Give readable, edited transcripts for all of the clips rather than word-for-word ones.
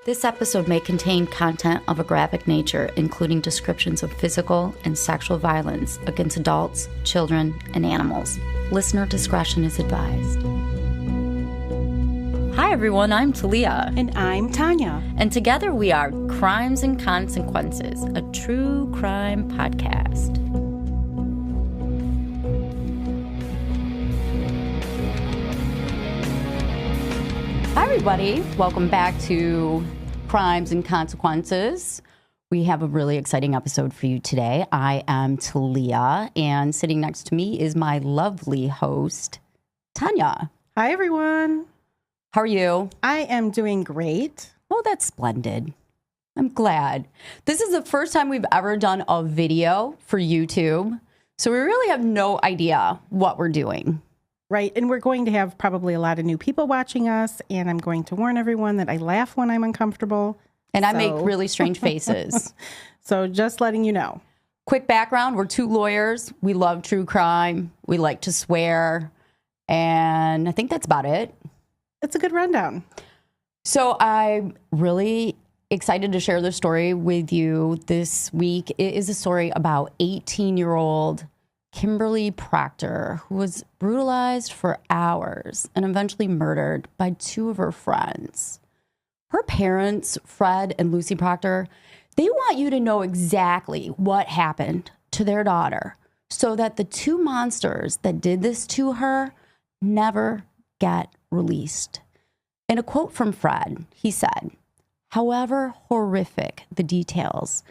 This episode may contain content of a graphic nature, including descriptions of physical and sexual violence against adults, children, and animals. Listener discretion is advised. Hi, everyone. I'm Talia. And I'm Tonya. And together we are Crimes and Consequences, a true crime podcast. Hi, everybody. Welcome back to Crimes and Consequences. We have a really exciting episode for you today. I am Talia, and sitting next to me is my lovely host, Tonya. Hi, everyone. How are you? I am doing great. Oh, that's splendid. I'm glad. This is the first time we've ever done a video for YouTube, so we really have no idea what we're doing. Right. And we're going to have probably a lot of new people watching us. And I'm going to warn everyone that I laugh when I'm uncomfortable. And I make really strange faces. So just letting you know. Quick background. We're two lawyers. We love true crime. We like to swear. And I think that's about it. It's a good rundown. So I'm really excited to share this story with you this week. It is a story about 18-year-old Kimberly Proctor, who was brutalized for hours and eventually murdered by two of her friends. Her parents, Fred and Lucy Proctor, they want you to know exactly what happened to their daughter so that the two monsters that did this to her never get released. In a quote from Fred, he said, "However horrific the details,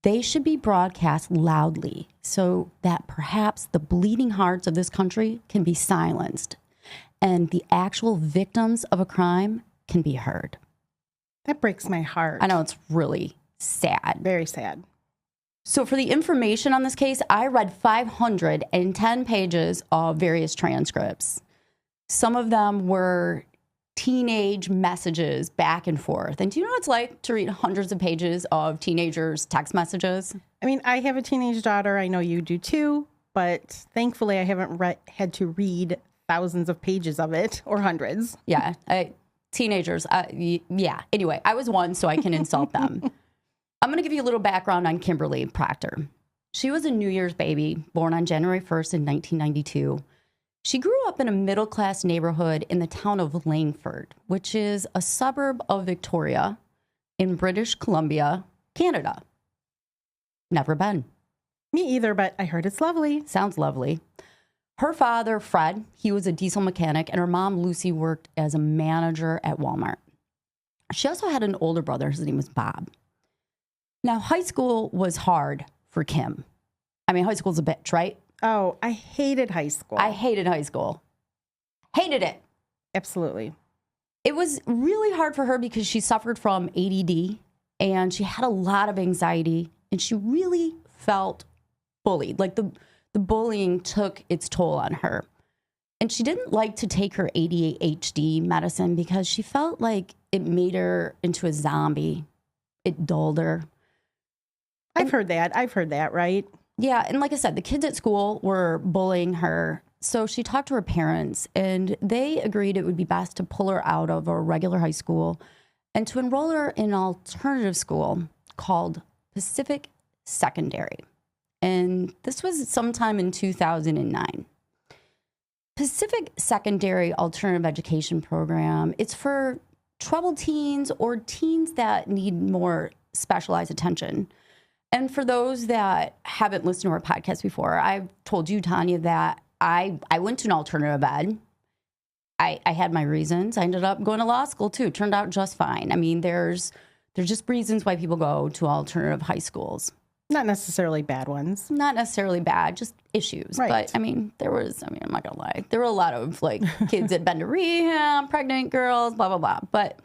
they should be broadcast loudly so that perhaps the bleeding hearts of this country can be silenced and the actual victims of a crime can be heard." That breaks my heart. I know, it's really sad. Very sad. So for the information on this case, I read 510 pages of various transcripts. Some of them were teenage messages back and forth. And do you know what it's like to read hundreds of pages of teenagers' text messages? I mean, I have a teenage daughter. I know you do too. But thankfully, I haven't had to read thousands of pages of it or hundreds. Yeah. Teenagers. Yeah. Anyway, I was one, so I can insult them. I'm going to give you a little background on Kimberly Proctor. She was a New Year's baby born on January 1st in 1992. She grew up in a middle-class neighborhood in the town of Langford, which is a suburb of Victoria in British Columbia, Canada. Never been. Me either, but I heard it's lovely. Sounds lovely. Her father, Fred, he was a diesel mechanic, and her mom, Lucy, worked as a manager at Walmart. She also had an older brother. His name was Bob. Now, high school was hard for Kim. I mean, high school's a bitch, right? Oh, I hated high school. I hated high school. Hated it. Absolutely. It was really hard for her because she suffered from ADD and she had a lot of anxiety and she really felt bullied. Like the bullying took its toll on her. And she didn't like to take her ADHD medicine because she felt like it made her into a zombie. It dulled her. I've heard that, right? Yeah, and like I said, the kids at school were bullying her. So she talked to her parents, and they agreed it would be best to pull her out of a regular high school and to enroll her in an alternative school called Pacific Secondary. And this was sometime in 2009. Pacific Secondary Alternative Education Program, it's for troubled teens or teens that need more specialized attention. And for those that haven't listened to our podcast before, I've told you, Tonya, that I went to an alternative ed. I had my reasons. I ended up going to law school, too. It turned out just fine. I mean, there's just reasons why people go to alternative high schools. Not necessarily bad ones. Not necessarily bad, just issues. Right. But, I'm not going to lie. There were a lot of, kids that had been to rehab, pregnant girls, blah, blah, blah. But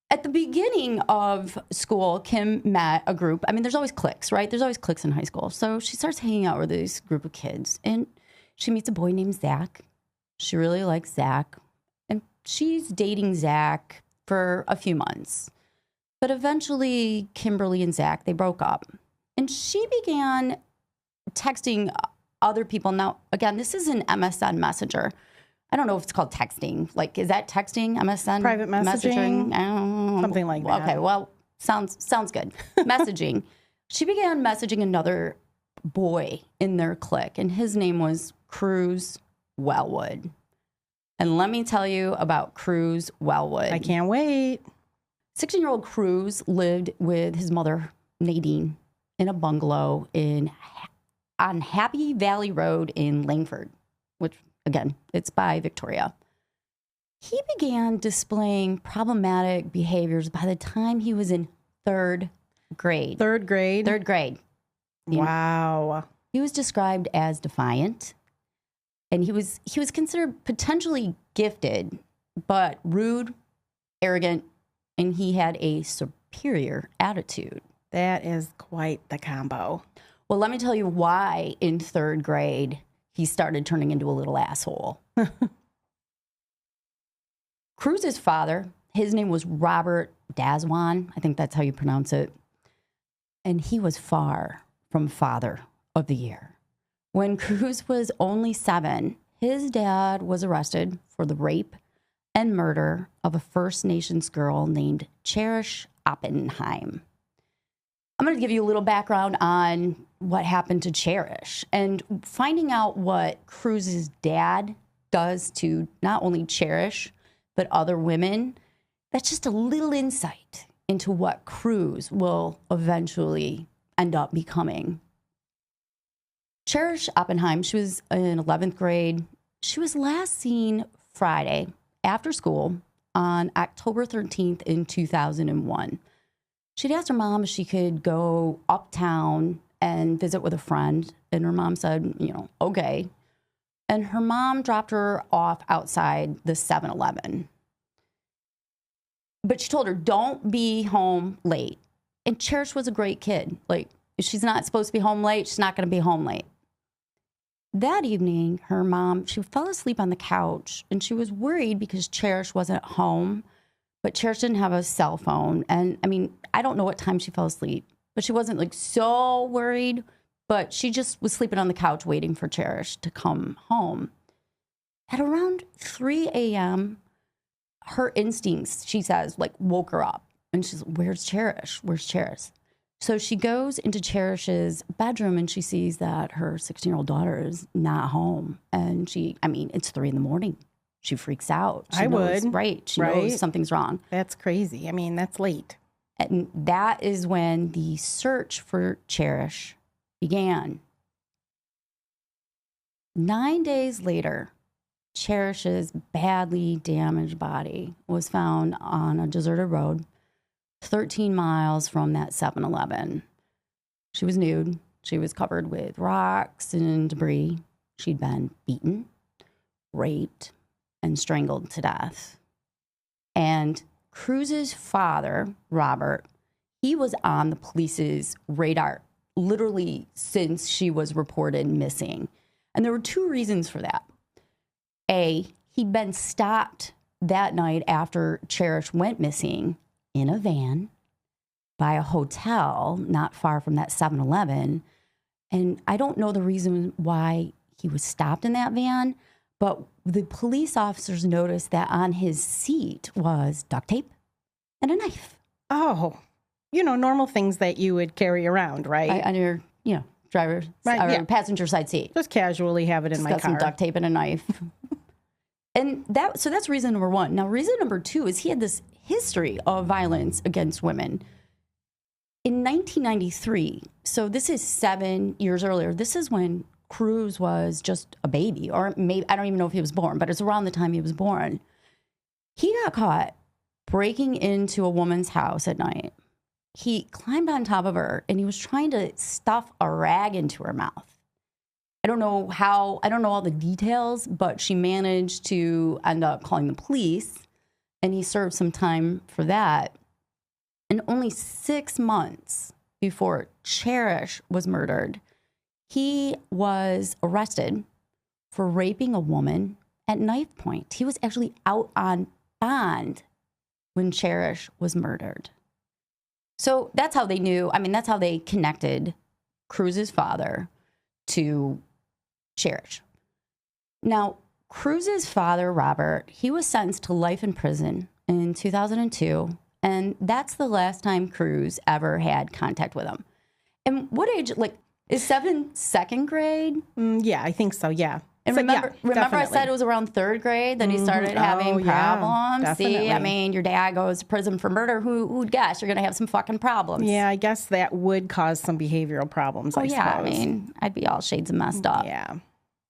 at the beginning of school, Kim met a group. I mean, there's always cliques, right? There's always cliques in high school. So she starts hanging out with this group of kids, and she meets a boy named Zach. She really likes Zach, and she's dating Zach for a few months. But eventually, Kimberly and Zach, they broke up, and she began texting other people. Now, again, this is an MSN Messenger. I don't know if it's called texting. Like, is that texting? MSN? Private messaging? Something like that. Okay, well, sounds good. Messaging. She began messaging another boy in their clique, and his name was Cruz Wellwood. And let me tell you about Cruz Wellwood. I can't wait. 16-year-old Cruz lived with his mother, Nadine, in a bungalow on Happy Valley Road in Langford, which, again, it's by Victoria. He began displaying problematic behaviors by the time he was in third grade. Third grade? Third grade. Wow. He was described as defiant, and he was considered potentially gifted, but rude, arrogant, and he had a superior attitude. That is quite the combo. Well, let me tell you why in third grade he started turning into a little asshole. Cruz's father, his name was Robert Dezwaan. I think that's how you pronounce it. And he was far from Father of the Year. When Cruz was only 7, his dad was arrested for the rape and murder of a First Nations girl named Cherish Oppenheimer. I'm going to give you a little background on what happened to Cherish and finding out what Cruz's dad does to not only Cherish, but other women. That's just a little insight into what Cruz will eventually end up becoming. Cherish Oppenheimer, she was in 11th grade. She was last seen Friday after school on October 13th in 2001. She'd asked her mom if she could go uptown and visit with a friend. And her mom said, okay. And her mom dropped her off outside the 7-Eleven. But she told her, don't be home late. And Cherish was a great kid. Like, if she's not supposed to be home late, she's not going to be home late. That evening, her mom, she fell asleep on the couch, and she was worried because Cherish wasn't home, but Cherish didn't have a cell phone. And I mean, I don't know what time she fell asleep, but she wasn't like so worried, but she just was sleeping on the couch waiting for Cherish to come home. At around 3 a.m., her instincts, she says, like woke her up. And she's, where's Cherish? Where's Cherish? So she goes into Cherish's bedroom and she sees that her 16-year-old daughter is not home. And it's 3 a.m. She freaks out. She knows, would. Right. She knows something's wrong. That's crazy. I mean, that's late. And that is when the search for Cherish began. 9 days later, Cherish's badly damaged body was found on a deserted road 13 miles from that 7-Eleven. She was nude. She was covered with rocks and debris. She'd been beaten, raped, and strangled to death. And Cruz's father, Robert, he was on the police's radar literally since she was reported missing. And there were 2 reasons for that. A, he'd been stopped that night after Cherish went missing in a van by a hotel not far from that 7-Eleven. And I don't know the reason why he was stopped in that van, but the police officers noticed that on his seat was duct tape and a knife. Oh, normal things that you would carry around, right? On your, driver or passenger side seat. Just casually have it in my car. Got some duct tape and a knife. And that's reason number 1. Now, reason number 2 is he had this history of violence against women. In 1993, so this is 7 years earlier, this is when Cruz was just a baby, or maybe, I don't even know if he was born, but it's around the time he was born. He got caught breaking into a woman's house at night. He climbed on top of her and he was trying to stuff a rag into her mouth. I don't know all the details, but she managed to end up calling the police, and he served some time for that. And only 6 months before Cherish was murdered, he was arrested for raping a woman at knife point. He was actually out on bond when Cherish was murdered. So that's how they knew. That's how they connected Cruz's father to Cherish. Now, Cruz's father, Robert, he was sentenced to life in prison in 2002. And that's the last time Cruz ever had contact with him. And what age, like, is 7 second grade? Yeah, I think so, yeah. And So, remember I said it was around third grade that he started having problems? See, I mean, your dad goes to prison for murder. Who'd guess you're going to have some fucking problems? Yeah, I guess that would cause some behavioral problems, I suppose. I mean, I'd be all shades of messed up. Yeah.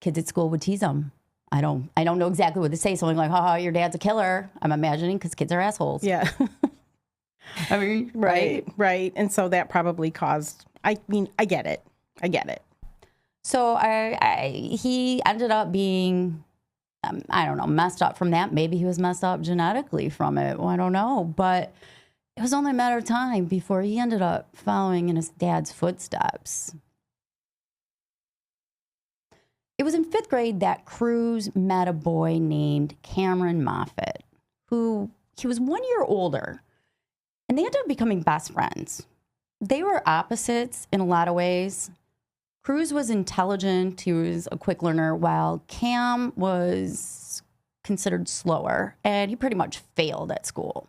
Kids at school would tease him. I don't know exactly what to say. Something like, oh, your dad's a killer. I'm imagining because kids are assholes. Yeah. I mean, right. And so that probably caused, I mean, I get it. So he ended up being, I don't know, messed up from that. Maybe he was messed up genetically from it. Well, I don't know. But it was only a matter of time before he ended up following in his dad's footsteps. It was in 5th grade that Cruz met a boy named Cameron Moffat, who he was 1 year older. And they ended up becoming best friends. They were opposites in a lot of ways. Cruz was intelligent. He was a quick learner, while Cam was considered slower, and he pretty much failed at school.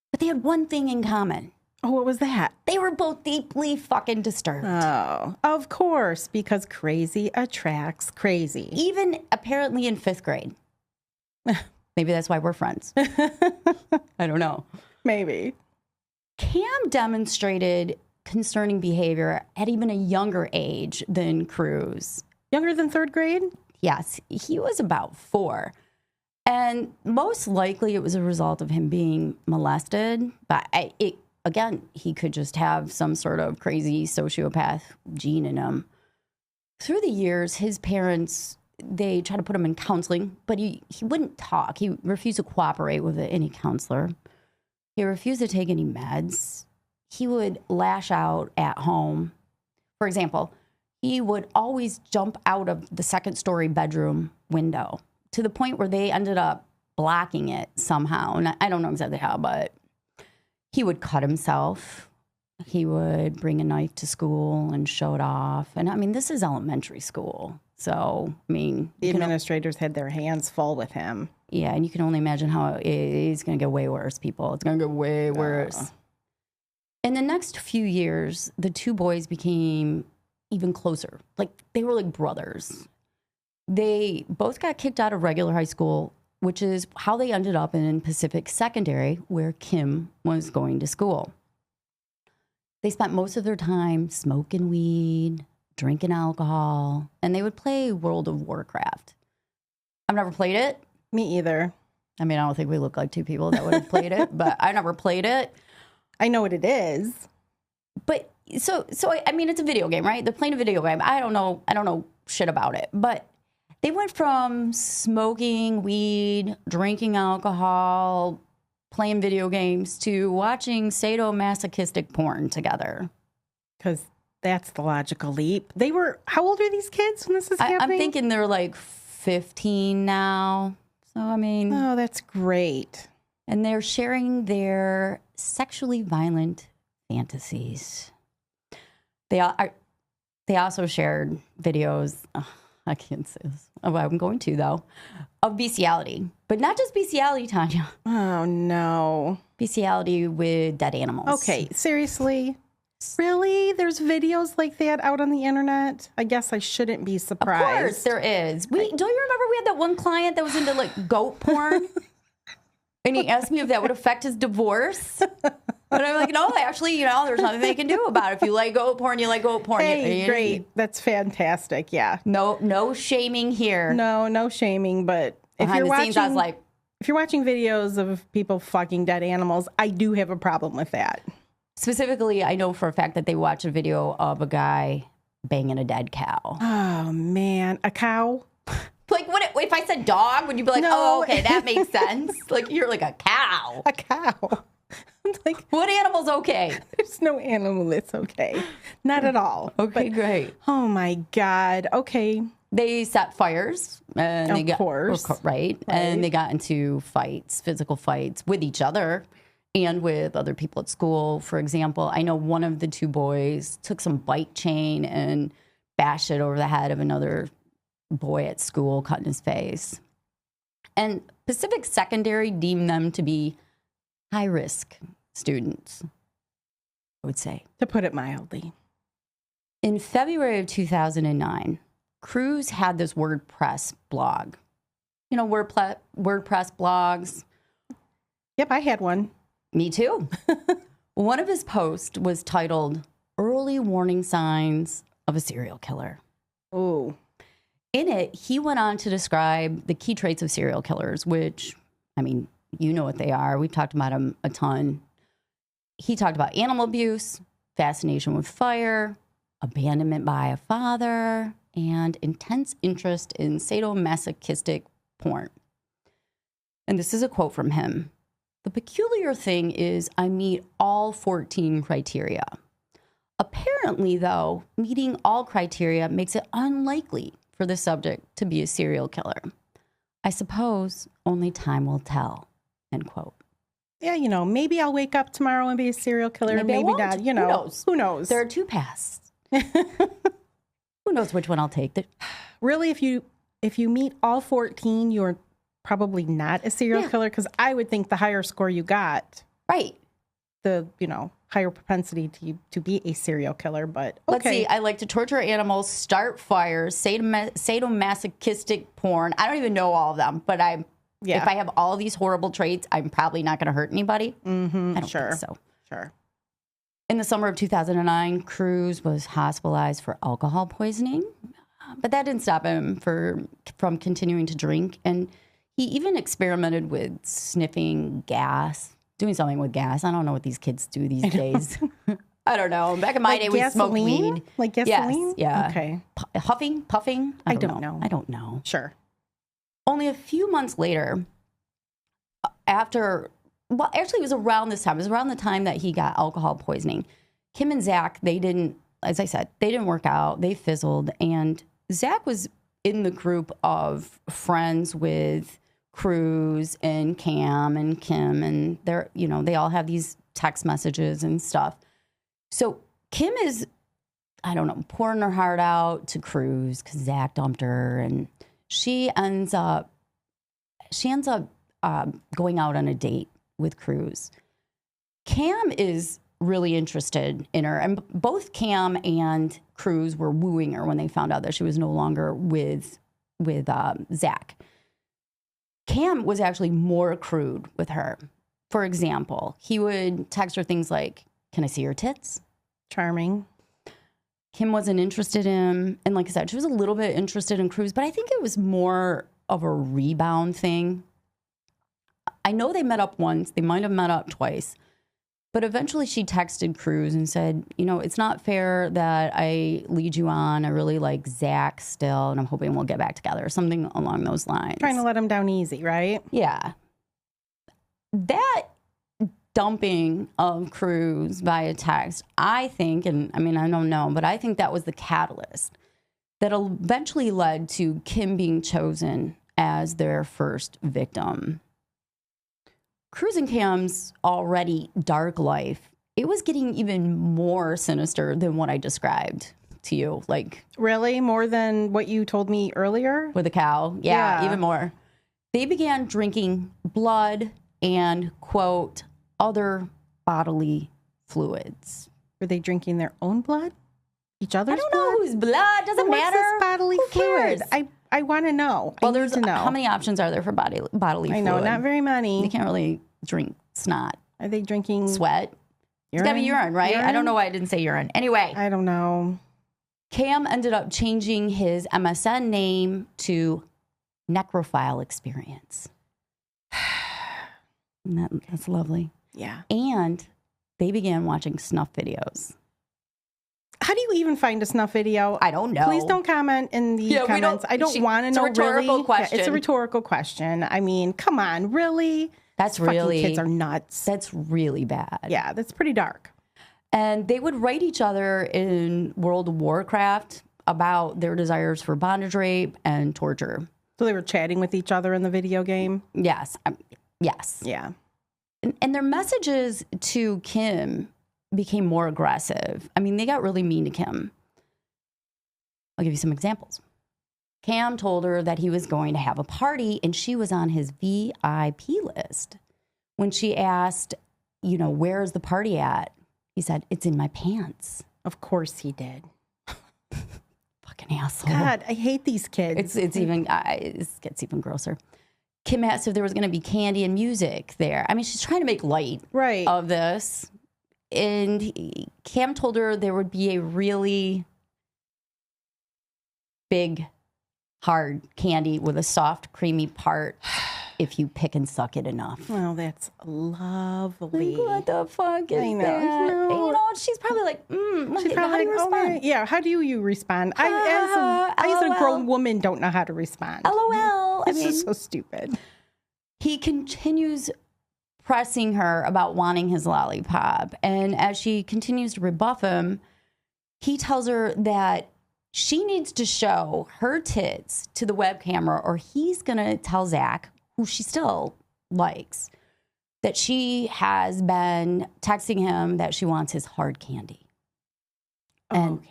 But they had one thing in common. Oh, what was that? They were both deeply fucking disturbed. Oh, of course, because crazy attracts crazy. Even apparently in 5th grade. Maybe that's why we're friends. I don't know. Maybe. Cam demonstrated concerning behavior at even a younger age than Cruz. Younger than 3rd grade? Yes, he was about 4. And most likely it was a result of him being molested. But again, he could just have some sort of crazy sociopath gene in him. Through the years, his parents, they tried to put him in counseling, but he wouldn't talk. He refused to cooperate with any counselor. He refused to take any meds. He would lash out at home. For example, he would always jump out of the 2nd-story bedroom window to the point where they ended up blocking it somehow. And I don't know exactly how, but he would cut himself. He would bring a knife to school and show it off. And I mean, this is elementary school. So, I mean, the administrators had their hands full with him. Yeah, and you can only imagine how it's going to get way worse, people. It's going to get way worse. In the next few years, the two boys became even closer. Like, they were like brothers. They both got kicked out of regular high school, which is how they ended up in Pacific Secondary, where Kim was going to school. They spent most of their time smoking weed, drinking alcohol, and they would play World of Warcraft. I've never played it. Me either. I mean, I don't think we look like two people that would have played it, but I never played it. I know what it is. But so I mean, it's a video game, right? They're playing a video game. I don't know shit about it, but they went from smoking weed, drinking alcohol, playing video games to watching sadomasochistic porn together. Because that's the logical leap. They were, how old are these kids when this is happening? I'm thinking they're like 15 now. So, I mean. Oh, that's great. And they're sharing their sexually violent fantasies. They also shared videos. I can't say this. Oh, I'm going to, though. Of bestiality. But not just bestiality, Tonya. Oh, no. Bestiality with dead animals. Okay, seriously? Really? There's videos like that out on the internet? I guess I shouldn't be surprised. Of course there is. Don't you remember we had that one client that was into like goat porn? And he asked me if that would affect his divorce. But I'm like, no, actually, there's nothing they can do about it. If you like goat porn, you like goat porn. Hey, great. That's fantastic. Yeah. No shaming here. No shaming. But if Behind you're the watching, scenes, I was like, if you're watching videos of people fucking dead animals, I do have a problem with that. Specifically, I know for a fact that they watched a video of a guy banging a dead cow. Oh, man. A cow? Like, if I said dog, would you be like, No. oh, okay, that makes sense? Like, you're like a cow. A cow. Like, what animal's okay? There's no animal that's okay. Not at all. Okay, great. Oh, my God. Okay. They set fires. And Of course. Right. And they got into fights, physical fights with each other and with other people at school. For example, I know one of the two boys took some bike chain and bashed it over the head of another boy at school cut in his face. And Pacific Secondary deemed them to be high-risk students, I would say. To put it mildly. In February of 2009, Cruz had this WordPress blog. You know, WordPress blogs. Yep, I had one. Me too. One of his posts was titled, Early Warning Signs of a Serial Killer. Oh. In it, he went on to describe the key traits of serial killers, which, I mean, you know what they are. We've talked about them a ton. He talked about animal abuse, fascination with fire, abandonment by a father, and intense interest in sadomasochistic porn. And this is a quote from him. The peculiar thing is I meet all 14 criteria. Apparently, though, meeting all criteria makes it unlikely for the subject to be a serial killer. I suppose only time will tell, end quote. Yeah, you know, maybe I'll wake up tomorrow and be a serial killer, and maybe not. You know, who knows? There are two paths. Who knows which one I'll take? Really, if you meet all 14, you're probably not a serial killer, because I would think the higher score you got, right, the higher propensity to be a serial killer. But okay. Let's see. I like to torture animals, start fires, sadomasochistic porn. I don't even know all of them, but if I have all these horrible traits, I'm probably not going to hurt anybody. Mm-hmm. I don't think so. Sure. In the summer of 2009, Cruz was hospitalized for alcohol poisoning, but that didn't stop him from continuing to drink. And he even experimented with sniffing gas, doing something with gas. I don't know what these kids do these days. I don't know. Back in my day, we smoked weed. Like gasoline? Yes, yeah. Okay. Huffing, puffing? I don't know. I don't know. Sure. Only a few months later, actually, it was around this time. It was around the time that he got alcohol poisoning. Kim and Zach, they didn't work out. They fizzled. And Zach was in the group of friends with Cruz and Cam and Kim. And they all have these text messages and stuff. So Kim is, I don't know, pouring her heart out to Cruz because Zach dumped her. And she ends up going out on a date with Cruz. Cam is really interested in her, and both Cam and Cruz were wooing her when they found out that she was no longer with Zach. Cam was actually more crude with her. For example, he would text her things like, "Can I see your tits?" Charming. Kim wasn't interested in him, and like I said, she was a little bit interested in Cruz, but I think it was more of a rebound thing. I know they met up once. They might have met up twice. But eventually she texted Cruz and said, it's not fair that I lead you on. I really like Zach still, and I'm hoping we'll get back together. Something along those lines. Trying to let him down easy, right? Yeah. That dumping of Cruz via text, I think, and I mean, I don't know, but I think that was the catalyst that eventually led to Kim being chosen as their first victim. Cruz and Cam's already dark life, it was getting even more sinister than what I described to you. Like, really? More than what you told me earlier? With a cow? Yeah, even more. They began drinking blood and, quote, other bodily fluids. Were they drinking their own blood? Each other's blood? I don't know whose blood. Doesn't matter. What's this bodily fluid? I want to know. Well, there's how many options are there for bodily fluid? I know, not very many. You can't really drink snot. Are they drinking sweat? Urine? It's gotta be urine, right? Urine? I don't know why I didn't say urine. Anyway. I don't know. Cam ended up changing his MSN name to Necrophile Experience. That's lovely. Yeah. And they began watching snuff videos. How do you even find a snuff video? I don't know. Please don't comment in the comments. I don't want to know. It's a rhetorical question. Yeah, it's a rhetorical question. I mean, come on, really? That's really... Fucking kids are nuts. That's really bad. Yeah, that's pretty dark. And they would write each other in World of Warcraft about their desires for bondage rape and torture. So they were chatting with each other in the video game? Yes. Yes. Yeah. And their messages to Kim became more aggressive. I mean, they got really mean to Kim. I'll give you some examples. Cam told her that he was going to have a party and she was on his VIP list. When she asked, where's the party at? He said, it's in my pants. Of course he did. Fucking asshole. God, I hate these kids. It gets even grosser. Kim asked if there was going to be candy and music there. I mean, she's trying to make light of this. And Cam told her there would be a really big, hard candy with a soft, creamy part if you pick and suck it enough. Oh, that's lovely. What the fuck is that? No. She's probably like, she's probably how do you respond? Yeah, how do you respond? I, as a grown woman, don't know how to respond. LOL. It's just so stupid. He continues pressing her about wanting his lollipop. And as she continues to rebuff him, he tells her that she needs to show her tits to the web camera or he's going to tell Zach, who she still likes, that she has been texting him that she wants his hard candy. And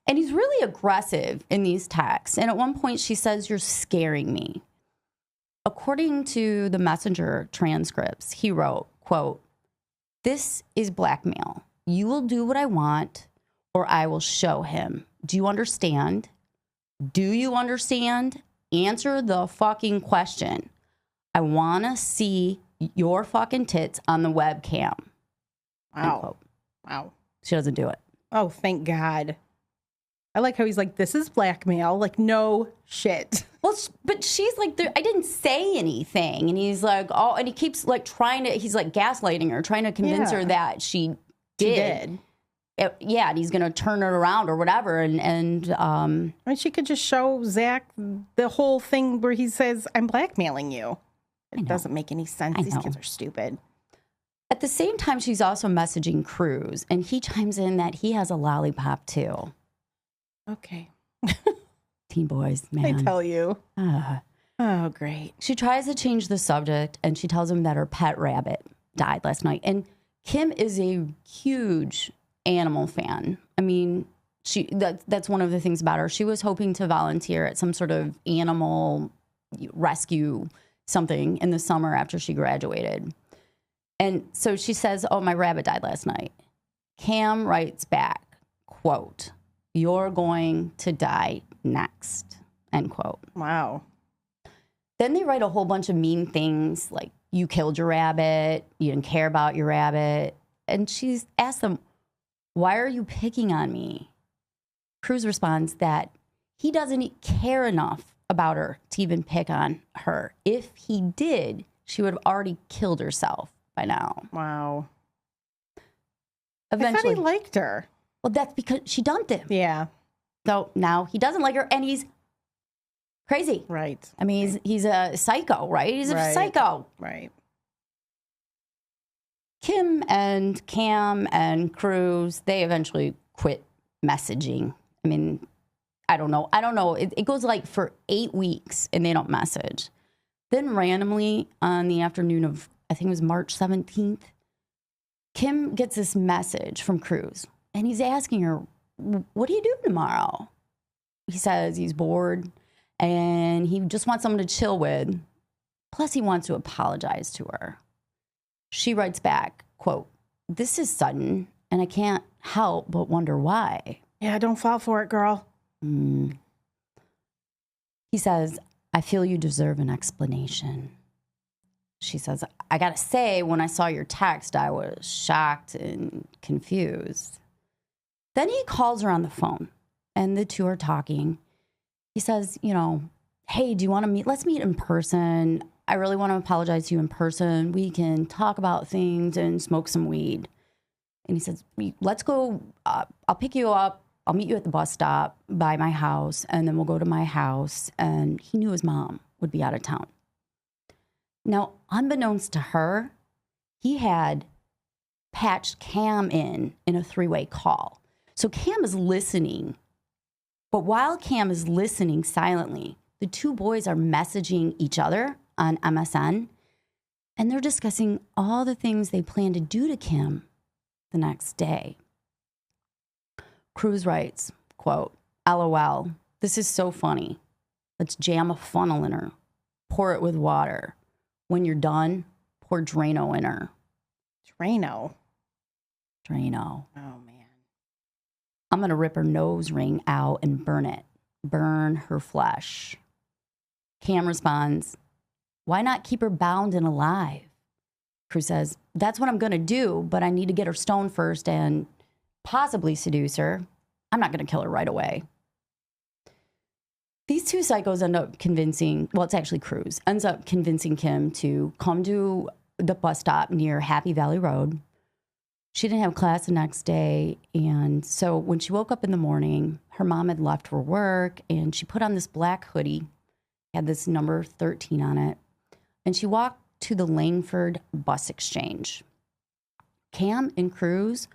he's really aggressive in these texts. And at one point she says, you're scaring me. According to the Messenger transcripts, he wrote, quote, this is blackmail. You will do what I want or I will show him. Do you understand? Do you understand? Answer the fucking question. I want to see your fucking tits on the webcam. Wow. She doesn't do it. Oh, thank God. I like how he's like, this is blackmail. Like, no shit. Well, but she's like, I didn't say anything. And he's like, oh, and he keeps like he's like gaslighting her, trying to convince her that she did. And he's going to turn it around or whatever. And she could just show Zach the whole thing where he says, I'm blackmailing you. It doesn't make any sense. These kids are stupid. At the same time, she's also messaging Cruz, and he chimes in that he has a lollipop too. Okay. Teen boys, man. I tell you. Oh, great. She tries to change the subject, and she tells him that her pet rabbit died last night. And Kim is a huge animal fan. I mean, that's one of the things about her. She was hoping to volunteer at some sort of animal rescue something in the summer after she graduated. And so she says, oh, my rabbit died last night. Cam writes back, quote, you're going to die next, end quote. Wow. Then they write a whole bunch of mean things like, you killed your rabbit, you didn't care about your rabbit. And she's asked them, why are you picking on me? Cruz responds that he doesn't care enough about her to even pick on her. If he did, she would have already killed herself by now. Wow. Eventually, I thought he liked her. Well, that's because she dumped him. Yeah. So now he doesn't like her, and he's crazy. Right. I mean, he's a psycho, right? He's a psycho. Right. Kim and Cam and Cruz, they eventually quit messaging. I mean, I don't know. It goes like for 8 weeks and they don't message. Then randomly on the afternoon of, I think it was March 17th, Kim gets this message from Cruz and he's asking her, what do you do tomorrow? He says he's bored and he just wants someone to chill with. Plus he wants to apologize to her. She writes back, quote, this is sudden and I can't help but wonder why. Yeah, don't fall for it, girl. He says, I feel you deserve an explanation. She says, I gotta say, when I saw your text, I was shocked and confused. Then he calls her on the phone and the two are talking. He says, hey, do you want to meet? Let's meet in person. I really want to apologize to you in person. We can talk about things and smoke some weed. And he says, let's go. I'll pick you up. I'll meet you at the bus stop by my house, and then we'll go to my house. And he knew his mom would be out of town. Now, unbeknownst to her, he had patched Cam in a three-way call. So Cam is listening. But while Cam is listening silently, the two boys are messaging each other on MSN, and they're discussing all the things they plan to do to Kim the next day. Cruz writes, quote, LOL, this is so funny. Let's jam a funnel in her. Pour it with water. When you're done, pour Drano in her. Drano. Drano. Oh, man. I'm going to rip her nose ring out and burn it. Burn her flesh. Cam responds, why not keep her bound and alive? Cruz says, that's what I'm going to do, but I need to get her stoned first and possibly seduce her. I'm not going to kill her right away. These two psychos end up convincing, well, it's actually Cruz, ends up convincing Kim to come to the bus stop near Happy Valley Road. She didn't have class the next day. And so when she woke up in the morning, her mom had left for work and she put on this black hoodie, had this number 13 on it. And she walked to the Langford bus exchange. Cam and Cruz,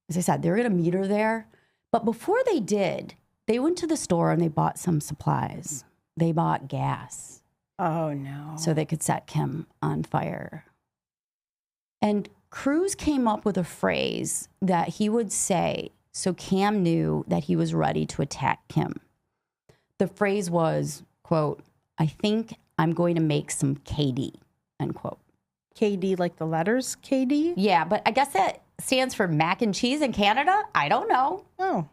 as I said, they were going to meet her there. But before they did, they went to the store and they bought some supplies. They bought gas. Oh, no. So they could set Kim on fire. And Cruz came up with a phrase that he would say so Cam knew that he was ready to attack Kim. The phrase was, quote, I think I'm going to make some KD, end quote. KD, like the letters KD? Yeah, but I guess that stands for mac and cheese in Canada? I don't know. Oh.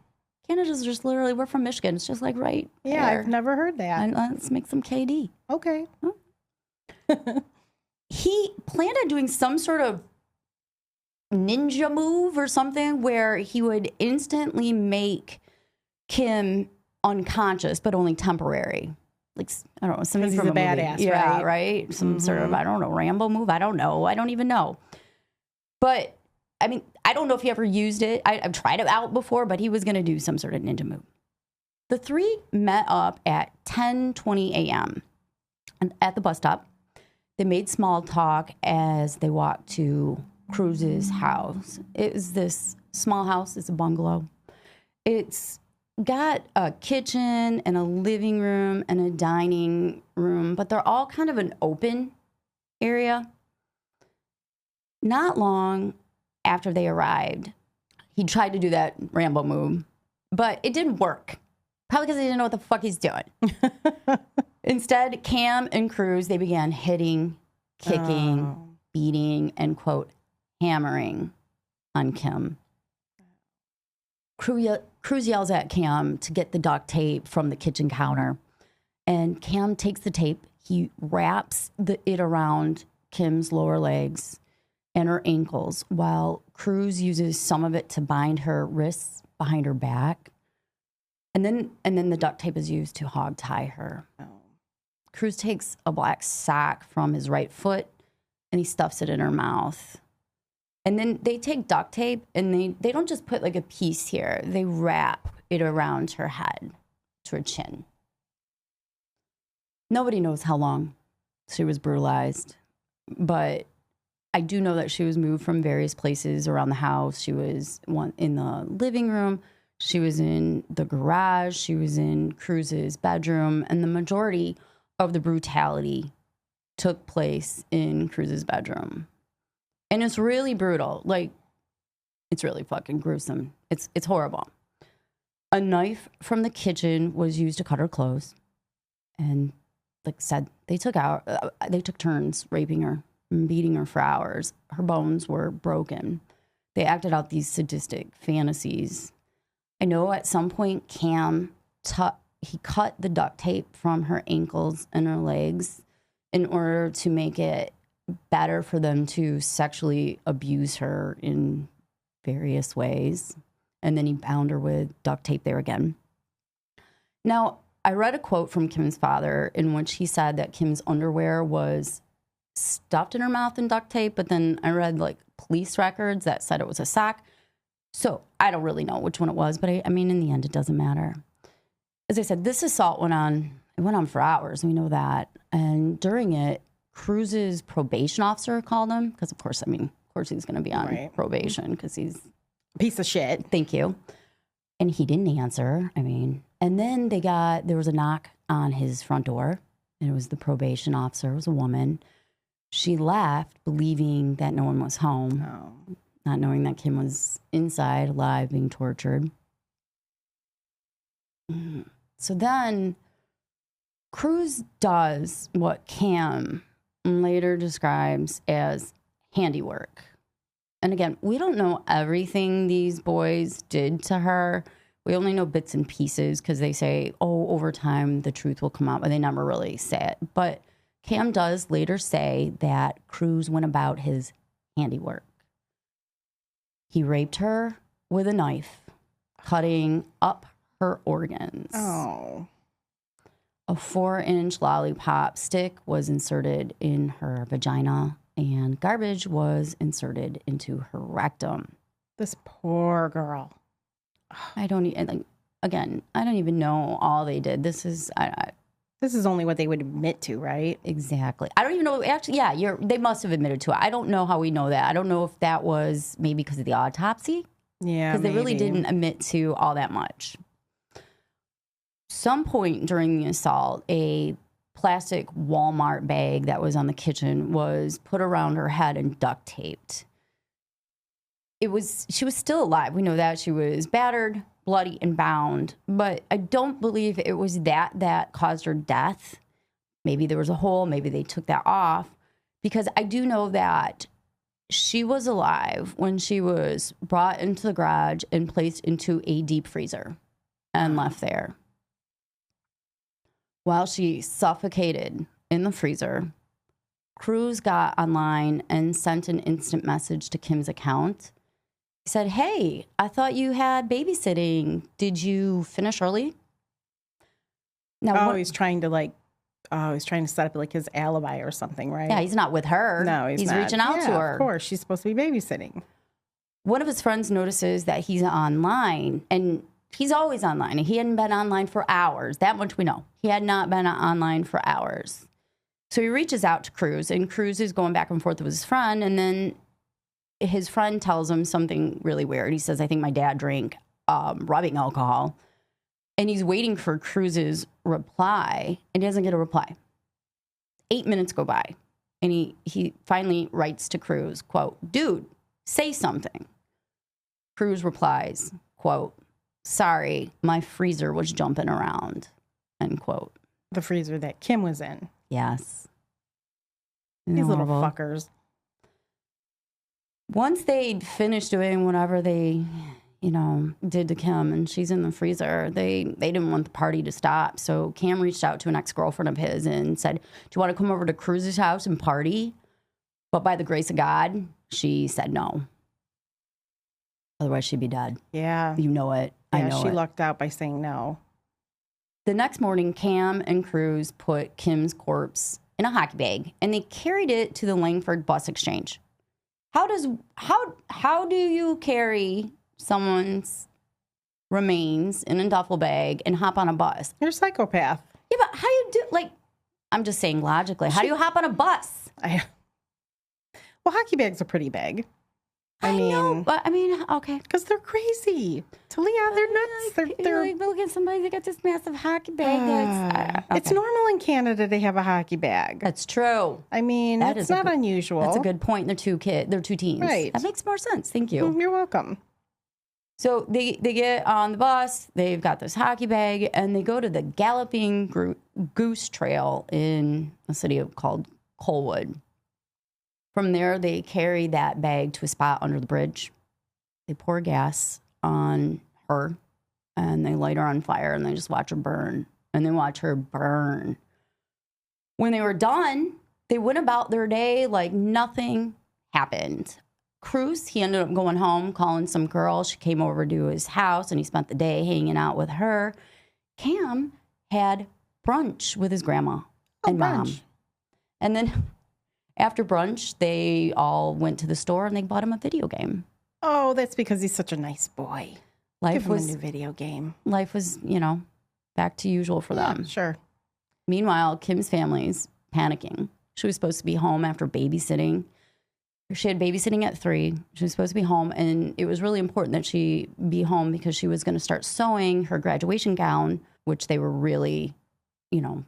Canada's just literally, we're from Michigan. It's just like right Yeah, there. I've never heard that. And let's make some KD. Okay. He planned on doing some sort of ninja move or something where he would instantly make Kim unconscious, but only temporary. Like, I don't know, something Because he's from a movie. badass, yeah, right? right? Some sort of, I don't know, Rambo move. I don't know. I don't even know. But, I mean, I don't know if he ever used it. I've tried it out before, but he was going to do some sort of ninja move. The three met up at 10:20 a.m. at the bus stop. They made small talk as they walked to Cruz's house. It was this small house. It's a bungalow. It's got a kitchen and a living room and a dining room, but they're all kind of an open area. Not long after they arrived, he tried to do that Rambo move, but it didn't work. Probably because he didn't know what the fuck he's doing. Instead, Cam and Cruz, they began hitting, kicking, beating, and, quote, hammering on Kim. Cruz yells at Cam to get the duct tape from the kitchen counter. And Cam takes the tape. He wraps it around Kim's lower legs and her ankles, while Cruz uses some of it to bind her wrists behind her back. And then the duct tape is used to hog tie her. Oh. Cruz takes a black sock from his right foot and he stuffs it in her mouth. And then they take duct tape and they don't just put like a piece here. They wrap it around her head to her chin. Nobody knows how long she was brutalized, but I do know that she was moved from various places around the house. She was in the living room. She was in the garage. She was in Cruz's bedroom. And the majority of the brutality took place in Cruz's bedroom. And it's really brutal. Like, it's really fucking gruesome. It's horrible. A knife from the kitchen was used to cut her clothes. And like I said, they took turns raping her and beating her for hours. Her bones were broken. They acted out these sadistic fantasies. I know at some point Cam, he cut the duct tape from her ankles and her legs in order to make it better for them to sexually abuse her in various ways. And then he bound her with duct tape there again. Now, I read a quote from Kim's father in which he said that Kim's underwear was stuffed in her mouth in duct tape, but then I read like police records that said it was a sock. So I don't really know which one it was, but I mean, in the end, it doesn't matter. As I said, this assault went on for hours. We know that. And during it, Cruz's probation officer called him because, of course, he's going to be on probation because he's a piece of shit. Thank you. And he didn't answer. And then there was a knock on his front door, and it was the probation officer. It was a woman. She left, believing that no one was home, not knowing that Kim was inside, alive, being tortured. So then Cruz does what Cam later describes as handiwork. And again, we don't know everything these boys did to her. We only know bits and pieces because they say, oh, over time, the truth will come out, but they never really say it. But Cam does later say that Cruz went about his handiwork. He raped her with a knife, cutting up her organs. Oh. A 4-inch lollipop stick was inserted in her vagina, and garbage was inserted into her rectum. This poor girl. I don't even know all they did. This is only what they would admit to, right? Exactly. I don't even know. Actually, yeah, they must have admitted to it. I don't know how we know that. I don't know if that was maybe because of the autopsy. Yeah, because they really didn't admit to all that much. Some point during the assault, a plastic Walmart bag that was on the kitchen was put around her head and duct taped. She was still alive. We know that. She was battered, bloody, and bound. But I don't believe it was that caused her death. Maybe there was a hole. Maybe they took that off. Because I do know that she was alive when she was brought into the garage and placed into a deep freezer and left there. While she suffocated in the freezer, Cruz got online and sent an instant message to Kim's account. He said, hey, I thought you had babysitting. Did you finish early? Now, he's trying to set up like his alibi or something, right? Yeah, he's not with her. No, he's not. Reaching out to her. Of course, she's supposed to be babysitting. One of his friends notices that he's online, and he's always online. And he hadn't been online for hours. That much we know. He had not been online for hours. So he reaches out to Cruz, and Cruz is going back and forth with his friend, and then his friend tells him something really weird. He says, I think my dad drank rubbing alcohol. And he's waiting for Cruz's reply, and he doesn't get a reply. 8 minutes go by, and he finally writes to Cruz, quote, dude, say something. Cruz replies, quote, sorry, my freezer was jumping around, end quote. The freezer that Kim was in. Yes. These little fuckers. Once they'd finished doing whatever they, did to Kim, and she's in the freezer, they didn't want the party to stop. So Cam reached out to an ex-girlfriend of his and said, do you want to come over to Cruz's house and party? But by the grace of God, she said no. Otherwise, she'd be dead. Yeah. You know it. Yeah, I know she it. lucked out by saying no. The next morning, Cam and Cruz put Kim's corpse in a hockey bag, and they carried it to the Langford bus exchange. How do you carry someone's remains in a duffel bag and hop on a bus? You're a psychopath. Yeah, but how you do, I'm just saying logically, how do you hop on a bus? Well, hockey bags are pretty big. I know, but okay. Because they're crazy. Talia, they're nuts. They're look at somebody that got this massive hockey bag. It's normal in Canada to have a hockey bag. That's true. It's not unusual. That's a good point. They're two teens. Right. That makes more sense. Thank you. You're welcome. So they get on the bus. They've got this hockey bag, and they go to the Galloping Goose Trail in a city called Colwood. From there, they carry that bag to a spot under the bridge. They pour gas on her, and they light her on fire, and they just watch her burn. And they watch her burn. When they were done, they went about their day like nothing happened. Cruz, he ended up going home, calling some girl. She came over to his house, and he spent the day hanging out with her. Cam had brunch with his grandma and mom. And then after brunch, they all went to the store and they bought him a video game. Oh, that's because he's such a nice boy. Give him a new video game. Life was, back to usual for them. Sure. Meanwhile, Kim's family's panicking. She was supposed to be home after babysitting. She had babysitting at 3. She was supposed to be home, and it was really important that she be home because she was going to start sewing her graduation gown, which they were really,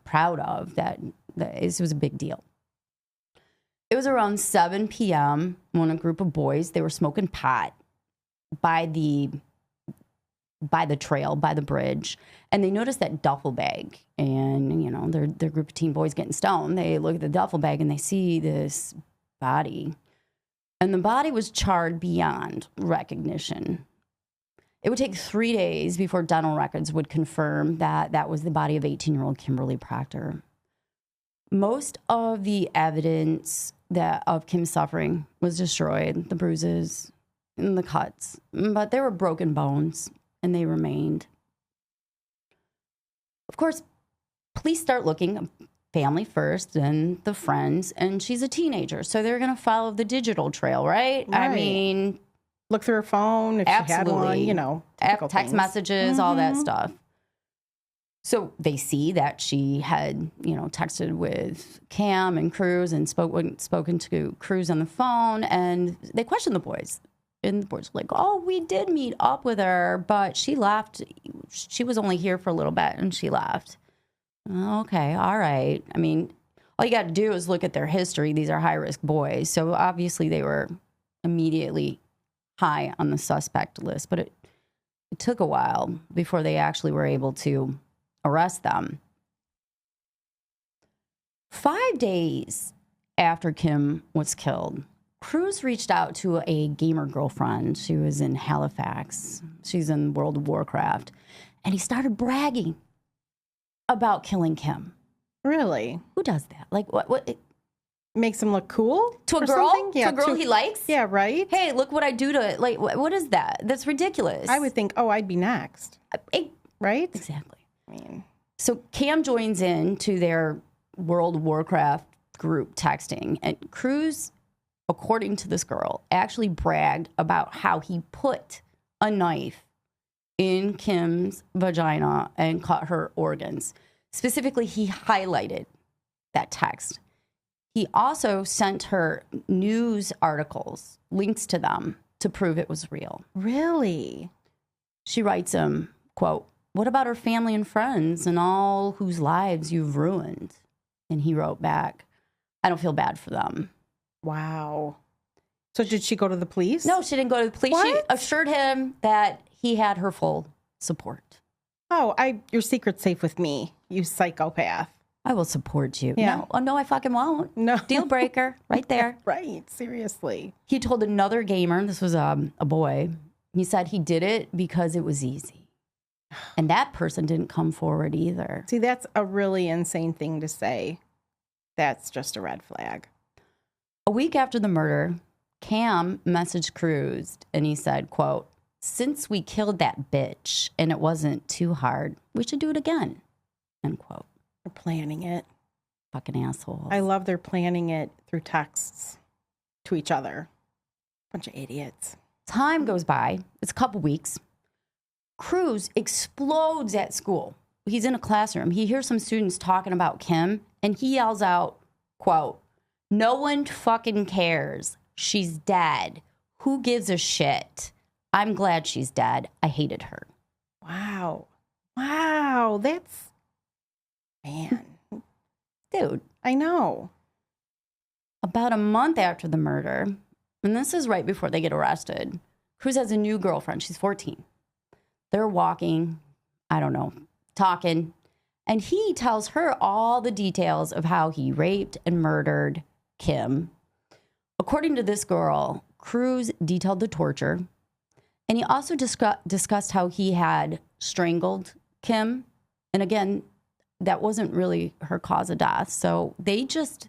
proud of. That it was a big deal. It was around 7 p.m. when a group of boys, they were smoking pot by the by the trail, by the bridge, and they notice that duffel bag. And, you know, they're a group of teen boys getting stoned. They look at the duffel bag and they see this body. And the body was charred beyond recognition. It would take 3 days before dental records would confirm that that was the body of 18-year-old Kimberly Proctor. Most of the evidence of Kim's suffering was destroyed, the bruises and the cuts, but there were broken bones, and they remained. Of course, police start looking, family first, then the friends, and she's a teenager, so they're going to follow the digital trail, right? I mean, look through her phone if she had one, you know, text messages, all that stuff. So they see that she had, you know, texted with Cam and Cruz and spoken to Cruz on the phone, and they questioned the boys. And the boys were like, oh, we did meet up with her, but she left. She was only here for a little bit, and she left. Okay, all right. I mean, all you got to do is look at their history. These are high-risk boys. So obviously they were immediately high on the suspect list, but it took a while before they actually were able to arrest them. 5 days after Kim was killed, Cruz reached out to a gamer girlfriend. She was in Halifax. She's in World of Warcraft. And he started bragging about killing Kim. Really? Who does that? Like, what makes him look cool? To a girl? Something? Yeah, to a girl he likes? Yeah, right? Hey, look what I do to, like, what is that? That's ridiculous. I would think, oh, I'd be next. Right? Exactly. I mean, so Cam joins in to their World of Warcraft group texting, and Cruz, according to this girl, actually bragged about how he put a knife in Kim's vagina and cut her organs. Specifically, he highlighted that text. He also sent her news articles, links to them, to prove it was real. Really? She writes him, quote, what about her family and friends and all whose lives you've ruined? And he wrote back, I don't feel bad for them. Wow. So did she go to the police? No, she didn't go to the police. What? She assured him that he had her full support. Oh, your secret's safe with me, you psychopath. I will support you. Yeah. No, oh, no, I fucking won't. No. Deal breaker right there. Right. Seriously. He told another gamer, this was a boy, he said he did it because it was easy. And that person didn't come forward either. See, that's a really insane thing to say. That's just a red flag. A week after the murder, Cam messaged Cruz and he said, quote, since we killed that bitch and it wasn't too hard, we should do it again, end quote. They're planning it. Fucking assholes. I love they're planning it through texts to each other. Bunch of idiots. Time goes by. It's a couple weeks. Cruz explodes at school. He's in a classroom. He hears some students talking about Kim, and he yells out, quote, no one fucking cares. She's dead. Who gives a shit? I'm glad she's dead. I hated her. Wow. Wow. That's... Man. Dude. I know. About a month after the murder, and this is right before they get arrested, Cruz has a new girlfriend. She's 14. They're walking, I don't know, talking, and he tells her all the details of how he raped and murdered Kim. According to this girl, Cruz detailed the torture, and he also discussed how he had strangled Kim. And again, that wasn't really her cause of death. So they just,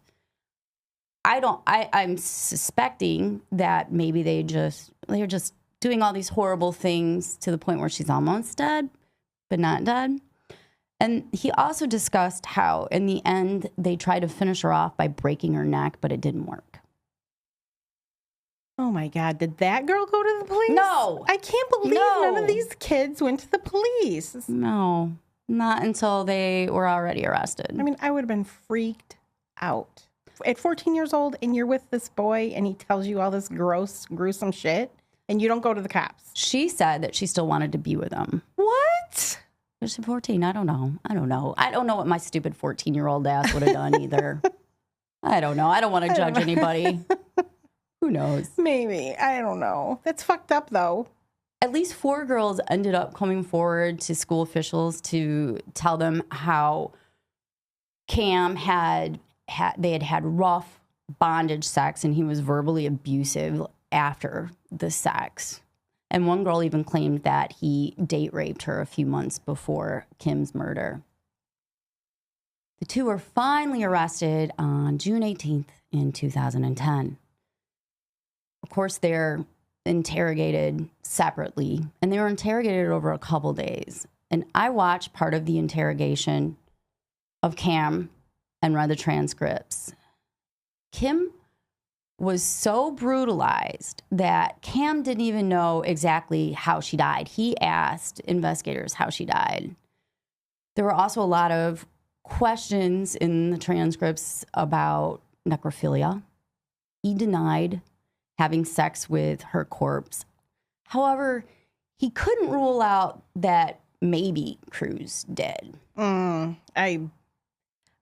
I'm suspecting that maybe they're just doing all these horrible things to the point where she's almost dead, but not dead. And he also discussed how in the end, they tried to finish her off by breaking her neck, but it didn't work. Oh my God. Did that girl go to the police? No. I can't believe none of these kids went to the police. No, not until they were already arrested. I mean, I would have been freaked out. At 14 years old and you're with this boy and he tells you all this gross, gruesome shit and you don't go to the cops. She said that she still wanted to be with him. What? She's 14. I don't know. I don't know what my stupid 14-year-old ass would have done either. I don't know. I don't want to judge anybody. Who knows? Maybe. I don't know. That's fucked up, though. At least 4 girls ended up coming forward to school officials to tell them how Cam had rough bondage sex and he was verbally abusive after the sex. And one girl even claimed that he date raped her a few months before Kim's murder. The 2 were finally arrested on June 18th in 2010. Of course, they're interrogated separately, and they were interrogated over a couple days. And I watched part of the interrogation of Cam and read the transcripts. Kim was so brutalized that Cam didn't even know exactly how she died. He asked investigators how she died. There were also a lot of questions in the transcripts about necrophilia. He denied having sex with her corpse. However, he couldn't rule out that maybe Cruz did. I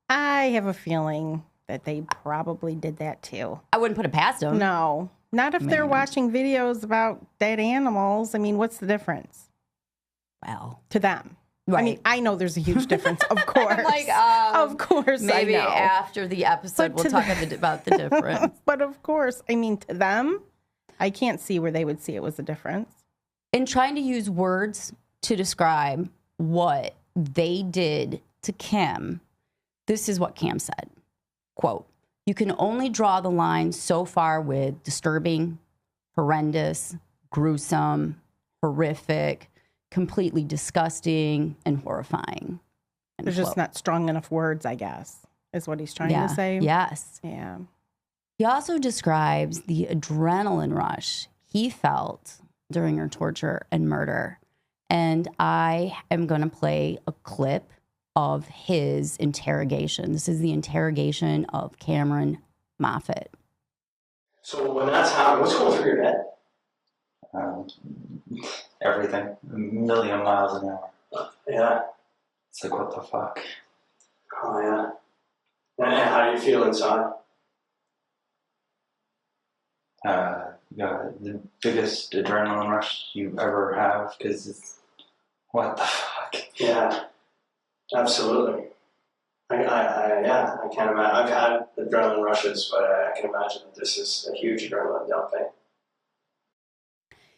have a feeling that they probably did that too. I wouldn't put it past him. No, not if they're watching videos about dead animals. I mean, what's the difference? Well, to them. Right. I mean, I know there's a huge difference, of course. Of course, maybe I know. After the episode, we'll talk about the difference. But of course, I mean, to them, I can't see where they would see it was a difference. In trying to use words to describe what they did to Kim, this is what Cam said. Quote, "You can only draw the line so far with disturbing, horrendous, gruesome, horrific, completely disgusting, and horrifying." There's just not strong enough words, I guess, is what he's trying to say. Yes. Yeah. He also describes the adrenaline rush he felt during her torture and murder. And I am going to play a clip of his interrogation. This is the interrogation of Cameron Moffat. So when that's happening, what's going through your head? Everything. A million miles an hour. Yeah. It's like, what the fuck? Oh, yeah. And how do you feel inside? The biggest adrenaline rush you ever have, because it's, what the fuck? Yeah, absolutely. I can't imagine. I've had adrenaline rushes, but I can imagine that this is a huge adrenaline dumping.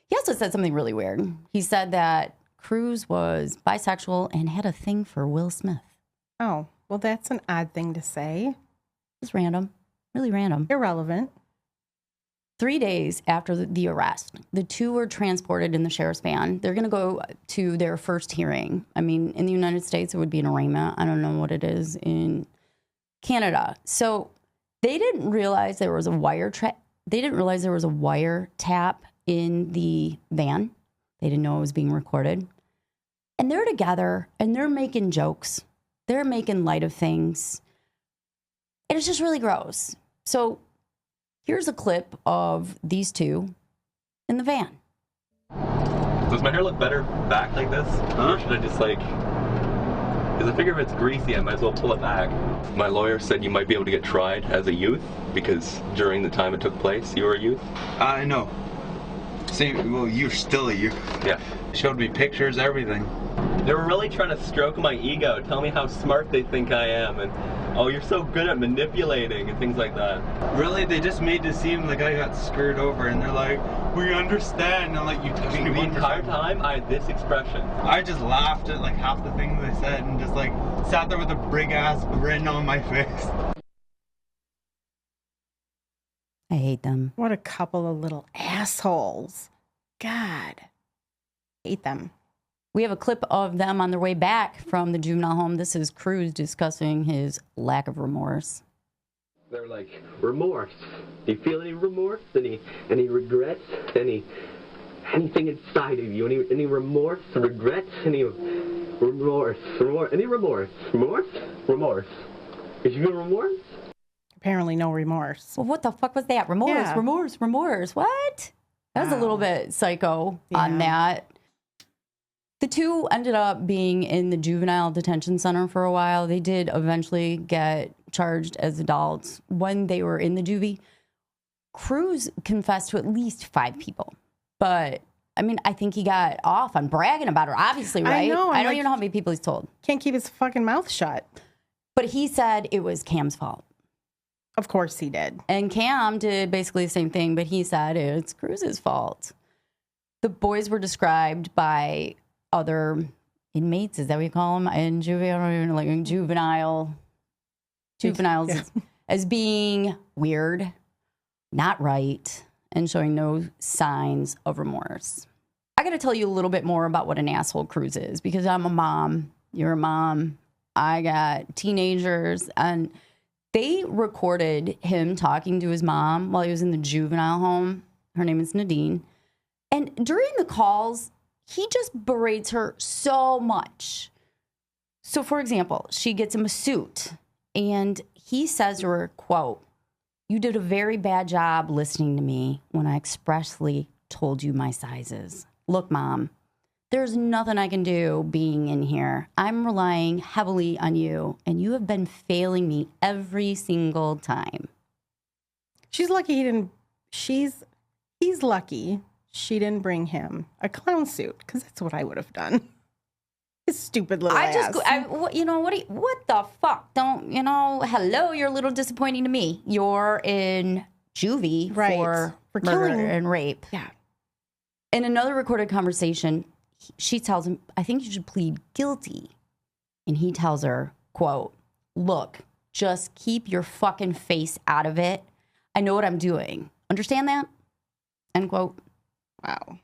He also said something really weird. He said that Cruz was bisexual and had a thing for Will Smith. Oh, well, that's an odd thing to say. It's random. Really random. Irrelevant. 3 days after the arrest, the 2 were transported in the sheriff's van. They're going to go to their first hearing. I mean, in the United States, it would be an arraignment. I don't know what it is in Canada. So they didn't realize there was a wiretap in the van. They didn't know it was being recorded. And they're together and they're making jokes. They're making light of things. And it's just really gross. So here's a clip of these 2 in the van. Does my hair look better back like this? Or should I just because I figure if it's greasy, I might as well pull it back. My lawyer said you might be able to get tried as a youth because during the time it took place, you were a youth. No. See, well, you're still a youth. Yeah. Showed me pictures, everything. They were really trying to stroke my ego, tell me how smart they think I am, and oh, you're so good at manipulating and things like that. Really, they just made it seem like I got screwed over, and they're like, "We understand." And I'm like, "You touched me The one entire time." time, I had this expression. I just laughed at like half the things they said, and just like sat there with a big ass grin on my face. I hate them. What a couple of little assholes. God. Hate them. We have a clip of them on their way back from the juvenile home. This is Cruz discussing his lack of remorse. They're like, remorse. Do you feel any remorse? Any regrets? Anything inside of you? Any remorse? Regrets? Any remorse? Any remorse? Remorse? Did you feel remorse? Apparently no remorse. Well, what the fuck was that? Remorse, Yeah. remorse. What? That was a little bit psycho on that. The 2 ended up being in the juvenile detention center for a while. They did eventually get charged as adults. When they were in the juvie, Cruz confessed to at least 5 people. But I mean, I think he got off on bragging about her, obviously, right? I know. I don't even know how many people he's told. Can't keep his fucking mouth shut. But he said it was Cam's fault. Of course he did. And Cam did basically the same thing, but he said it's Cruz's fault. The boys were described by other inmates, is that what you call them? In juveniles Yeah. as being weird, not right, and showing no signs of remorse. I got to tell you a little bit more about what an asshole Cruz is, because I'm a mom. You're a mom. I got teenagers, and they recorded him talking to his mom while he was in the juvenile home. Her name is Nadine. And during the calls, he just berates her so much. So, for example, she gets him a suit, and he says to her, quote, "You did a very bad job listening to me when I expressly told you my sizes. Look, Mom, there's nothing I can do being in here. I'm relying heavily on you, and you have been failing me every single time." She's lucky he didn't. He's lucky she didn't bring him a clown suit, because that's what I would have done. His stupid little ass. What the fuck? Hello, you're a little disappointing to me. You're in juvie for murder killing and rape. Yeah. In another recorded conversation, she tells him, "I think you should plead guilty." And he tells her, quote, "Look, just keep your fucking face out of it. I know what I'm doing. Understand that?" End quote. Wow.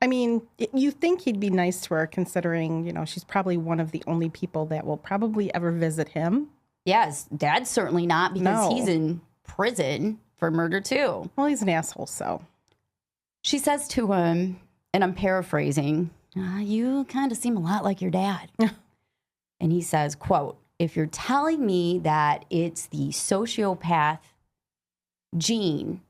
I mean, you think he'd be nice to her, considering, she's probably one of the only people that will probably ever visit him. Yes, Dad's certainly not, because No. he's in prison for murder too. Well, he's an asshole, so. She says to him, and I'm paraphrasing, "You kind of seem a lot like your dad." And he says, quote, "If you're telling me that it's the sociopath gene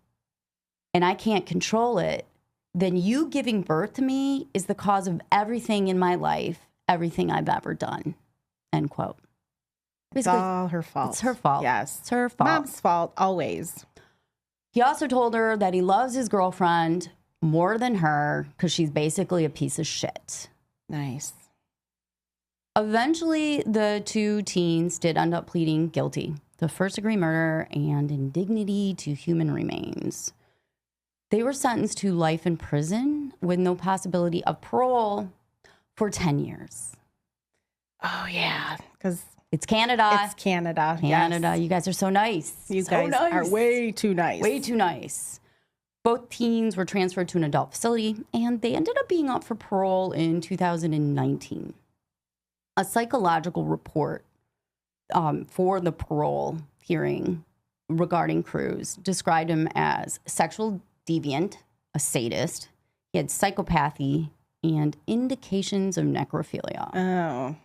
and I can't control it, then you giving birth to me is the cause of everything in my life, everything I've ever done." End quote. It's Basically, all her fault. it's her fault. Yes. It's her fault. Mom's fault, always. He also told her that he loves his girlfriend more than her because she's basically a piece of shit. Nice. Eventually, the two teens did end up pleading guilty to first-degree murder and indignity to human remains. They were sentenced to life in prison with no possibility of parole for 10 years. Oh, yeah. Because It's Canada. it's Canada. Canada. Yes. You guys are so nice. You So guys nice. are way too nice. Way too nice. Both teens were transferred to an adult facility, and they ended up being up for parole in 2019. A psychological report for the parole hearing regarding Cruz described him as sexual deviant, a sadist. He had psychopathy and indications of necrophilia. Oh,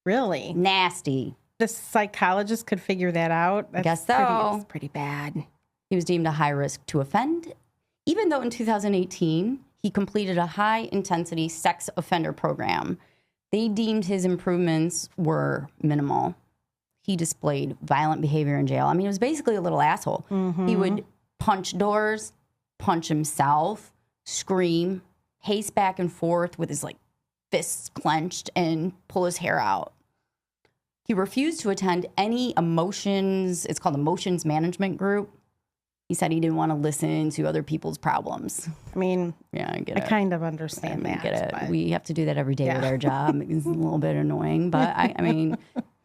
really? Nasty. The psychologist could figure that out? That's Guess so. That's pretty bad. He was deemed a high risk to offend, even though in 2018, he completed a high-intensity sex offender program. They deemed his improvements were minimal. He displayed violent behavior in jail. I mean, he was basically a little asshole. Mm-hmm. He would punch doors, punch himself, scream, pace back and forth with his fists clenched, and pull his hair out. He refused to attend any it's called emotions management group. He said he didn't want to listen to other people's problems. I mean, Yeah, I get I it. kind of understand I that. get it. but- We have to do that every day Yeah. with our job. It's a little bit annoying, but I mean,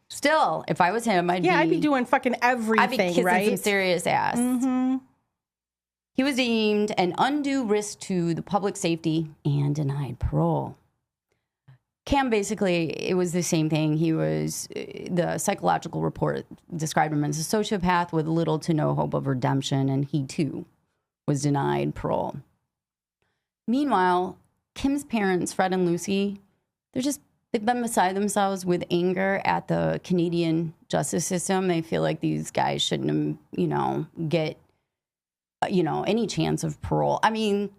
still, if I was him, I'd be doing fucking everything, I'd be kissing right? some serious ass. Mm-hmm. He was deemed an undue risk to the public safety and denied parole. Cam, basically, it was the same thing. The psychological report described him as a sociopath with little to no hope of redemption, and he too was denied parole. Meanwhile, Kim's parents, Fred and Lucy, they've been beside themselves with anger at the Canadian justice system. They feel like these guys shouldn't, get, any chance of parole. I mean,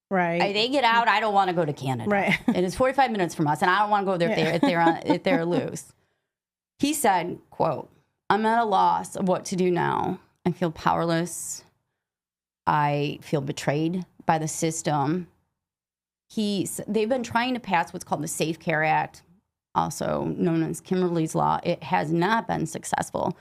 Right. they get out. I don't want to go to Canada. Right. It is 45 minutes from us, and I don't want to go there if they're loose. He said, quote, "I'm at a loss of what to do now. I feel powerless. I feel betrayed by the system. they've been trying to pass what's called the Safe Care Act, also known as Kimberly's Law. It has not been successful.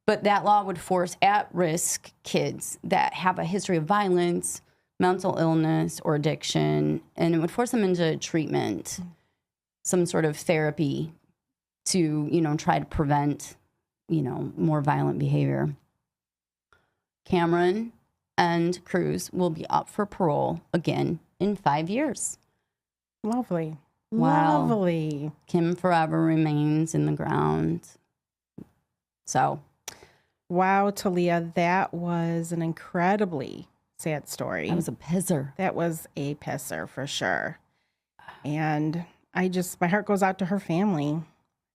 But that law would force at-risk kids that have a history of violence, mental illness, or addiction, and it would force them into treatment, some sort of therapy to, try to prevent, more violent behavior. Cameron and Cruz will be up for parole again in 5 years. Lovely. Wow. Lovely. Kim forever remains in the ground. So. Wow, Talia, that was an incredibly sad story. That was a pisser. That was a pisser for sure. And my heart goes out to her family.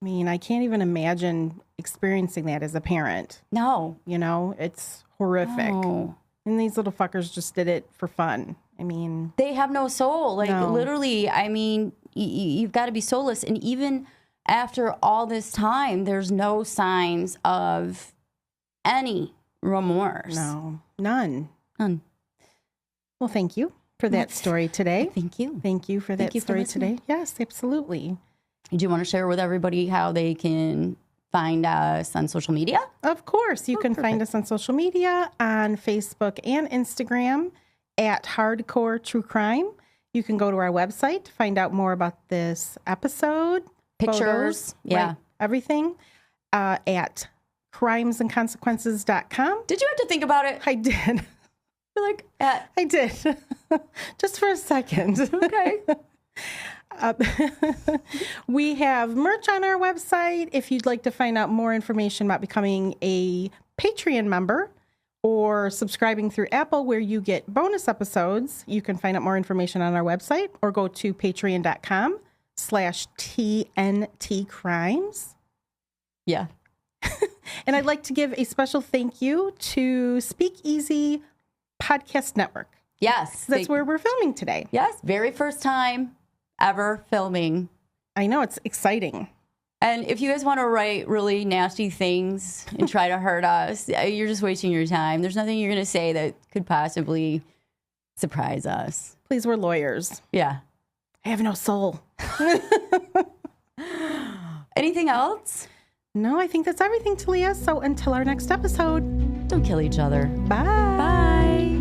I mean, I can't even imagine experiencing that as a parent. No. It's horrific. No. And these little fuckers just did it for fun. I mean, they have no soul. No. Literally, I mean, you've got to be soulless. And even after all this time, there's no signs of any remorse. No, none. None. Well, thank you for that story today. Thank you. Thank you for that story today. Yes, absolutely. Do you want to share with everybody how they can find us on social media? Of course. You can find us on social media on Facebook and Instagram at Hardcore True Crime. You can go to our website to find out more about this episode. Pictures. Photos, yeah. Right, everything at crimesandconsequences.com. Did you have to think about it? I did. I did. Just for a second. Okay. We have merch on our website. If you'd like to find out more information about becoming a Patreon member or subscribing through Apple where you get bonus episodes, you can find out more information on our website or go to patreon.com/TNTcrimes. Yeah. And I'd like to give a special thank you to Speakeasy Podcast Network. Yes. That's where we're filming today. Yes. Very first time ever filming. I know, it's exciting. And if you guys want to write really nasty things and try to hurt us, you're just wasting your time. There's nothing you're going to say that could possibly surprise us. Please, we're lawyers. Yeah. I have no soul. Anything else? No, I think that's everything, Talia. So until our next episode, don't kill each other. Bye. Bye.